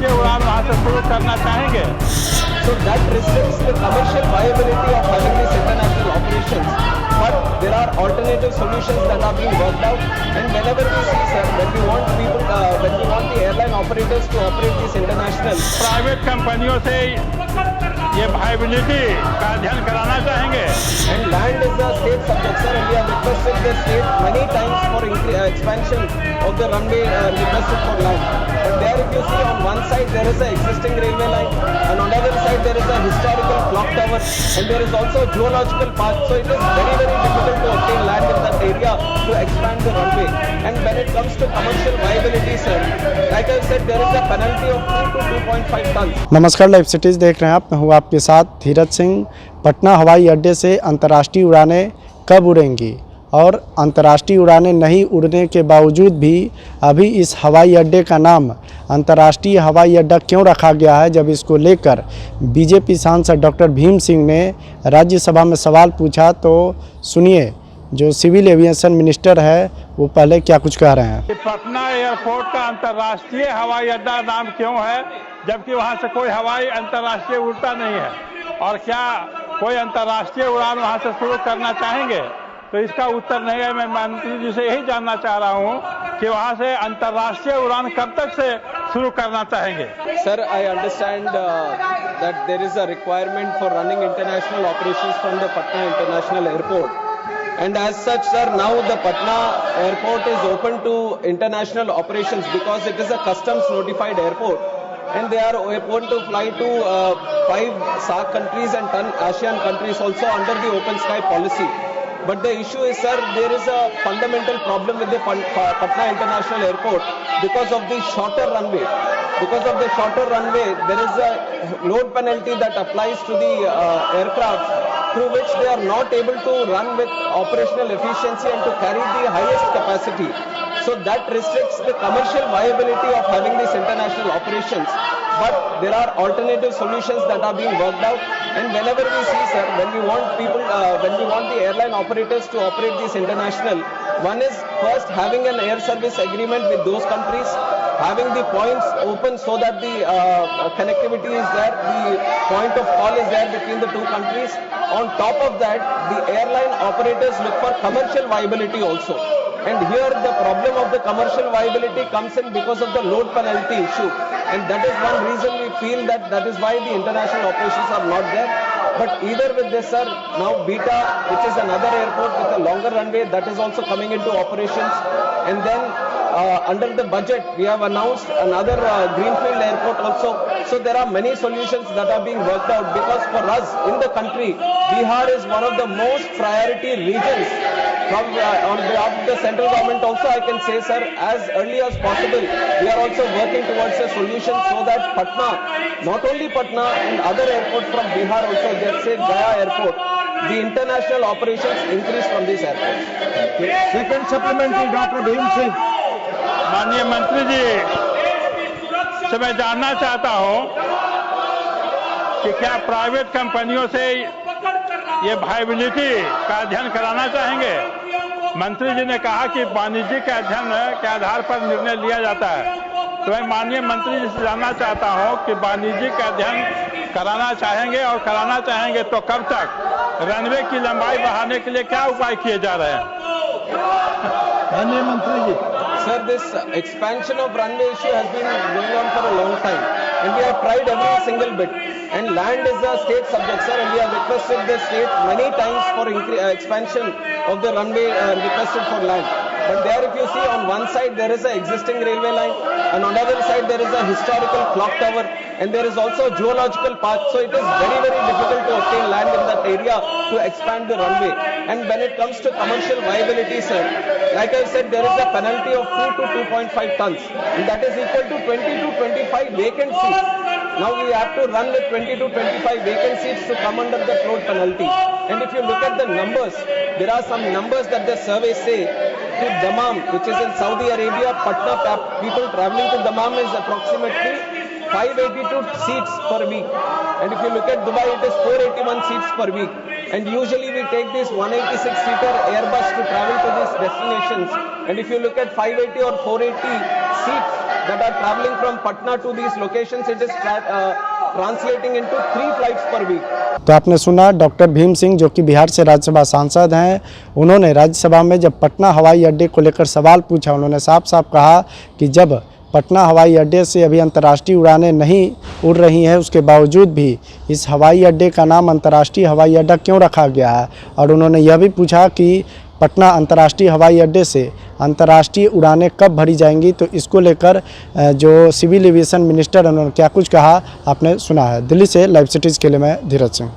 अंतर्राष्ट्रीय उड़ान वहाँ से शुरू करना चाहेंगे। So that restricts the commercial viability of having these international operations. But there are alternative solutions that are being worked out. And whenever we see, sir, when we want the airline operators to operate these international, private कंपनियों से ये viability का अध्ययन कराना चाहेंगे। and land is a state subject, sir, and we have requested the state many times for expansion of the runway requested for land. But there, if you see, on one side there is an existing railway line, and on the other side there is a historical clock tower, and there is also a geological park. So it is very, very difficult to obtain land in that area to expand the runway. And when it comes to commercial viability, sir, like I said, there is a penalty of 2 to 2.5 tons. नमस्कार, live cities देख रहे हैं आप। मैं हूँ आपके साथ धीरज सिंह। पटना हवाई अड्डे से अंतर्राष्ट्रीय उड़ानें कब उड़ेंगी और अंतर्राष्ट्रीय उड़ानें नहीं उड़ने के बावजूद भी अभी इस हवाई अड्डे का नाम अंतर्राष्ट्रीय हवाई अड्डा क्यों रखा गया है, जब इसको लेकर बीजेपी सांसद डॉक्टर भीम सिंह ने राज्यसभा में सवाल पूछा तो सुनिए जो सिविल एविएशन मिनिस्टर है वो पहले क्या कुछ कह रहे हैं। पटना एयरपोर्ट का अंतर्राष्ट्रीय हवाई अड्डा नाम क्यों है, जबकि वहाँ से कोई हवाई अंतर्राष्ट्रीय उड़ता नहीं है? और क्या कोई अंतर्राष्ट्रीय उड़ान वहाँ से शुरू करना चाहेंगे? तो इसका उत्तर नहीं है। मैं मंत्री जी से यही जानना चाह रहा हूँ कि वहाँ से अंतर्राष्ट्रीय उड़ान कब तक से शुरू करना चाहेंगे? Sir, I understand that there is a requirement for running international operations from the Patna International Airport. And as such, sir, now the Patna Airport is open to international operations because it is a customs notified airport. And they are open to fly to 5 SAARC countries and 10 ASEAN countries also under the open sky policy. But the issue is, sir, there is a fundamental problem with the Patna International Airport because of the shorter runway. Because of the shorter runway, there is a load penalty that applies to the aircraft, through which they are not able to run with operational efficiency and to carry the highest capacity. So that restricts the commercial viability of having these international operations. But there are alternative solutions that are being worked out. And whenever we see, sir, when we want the airline operators to operate these international, one is first having an air service agreement with those countries, having the points open so that the connectivity is there, the point of call is there between the two countries. On top of that, the airline operators look for commercial viability also. And here the problem of the commercial viability comes in because of the load penalty issue. And that is one reason we feel that is why the international operations are not there. But either with this, sir, now Beta, which is another airport with a longer runway, that is also coming into operations. And then under the budget, we have announced another greenfield airport also. So there are many solutions that are being worked out because for us in the country, Bihar is one of the most priority regions. On behalf of the central government also, I can say, sir, as early as possible, we are also working towards a solution so that Patna, not only Patna, and other airports from Bihar also, let's say Gaya Airport, the international operations increase from these airports. Second supplementary doctor Bhim Singh. माननीय मंत्री जी से मैं जानना चाहता हूं कि क्या private कंपनियों से ये वायबिलिटी का अध्ययन कराना चाहेंगे? मंत्री जी ने कहा कि वाणिज्यिक अध्ययन के आधार पर निर्णय लिया जाता है। तो मैं माननीय मंत्री जी से जानना चाहता हूं कि वाणिज्यिक अध्ययन कराना चाहेंगे और कराना चाहेंगे तो कब तक? रनवे की लंबाई बढ़ाने के लिए क्या उपाय किए जा रहे हैं? माननीय मंत्री जी। Sir, this expansion of runway issue has been going on for a long time, and we have tried every single bit. And land is a state subject, sir, and we have requested the state many times for expansion of the runway requested for land. But there, if you see, on one side there is an existing railway line, and on the other side there is a historical clock tower, and there is also a geological park. So it is very, very difficult to obtain land in that area to expand the runway. And when it comes to commercial viability, sir, like I said, there is a penalty of 2 to 2.5 tons, and that is equal to 20 to 25 vacant seats. Now we have to run with 20 to 25 vacant seats to come under the float penalty. And if you look at the numbers, there are some numbers that the survey say. To Dammam, which is in Saudi Arabia, Patna, people traveling to Dammam is approximately 582 seats per week. And if you look at Dubai, it is 481 seats per week. And usually we take this 186-seater Airbus to travel to these destinations. And if you look at 580 or 480 seats that are traveling from Patna to these locations, it is translating into 3 flights per week. तो आपने सुना doctor Bhim Singh जो कि बिहार से राज्यसभा सांसद हैं, उन्होंने राज्यसभा में जब पटना हवाई अड्डे को लेकर सवाल पूछा, उन्होंने साफ साफ कहा कि जब पटना हवाई अड्डे से अभी अंतर्राष्ट्रीय उड़ानें नहीं उड़ रही हैं, उसके बावजूद भी इस हवाई अड्डे का नाम अंतर्राष्ट्रीय हवाई अड्डा क्यों रखा गया है। और उन्होंने यह भी पूछा कि पटना अंतर्राष्ट्रीय हवाई अड्डे से अंतर्राष्ट्रीय उड़ानें कब भरी जाएंगी। तो इसको लेकर जो सिविल एविएशन मिनिस्टर उन्होंने क्या कुछ कहा आपने सुना है। दिल्ली से लाइव सिटीज़ के लिए मैं धीरज सिंह।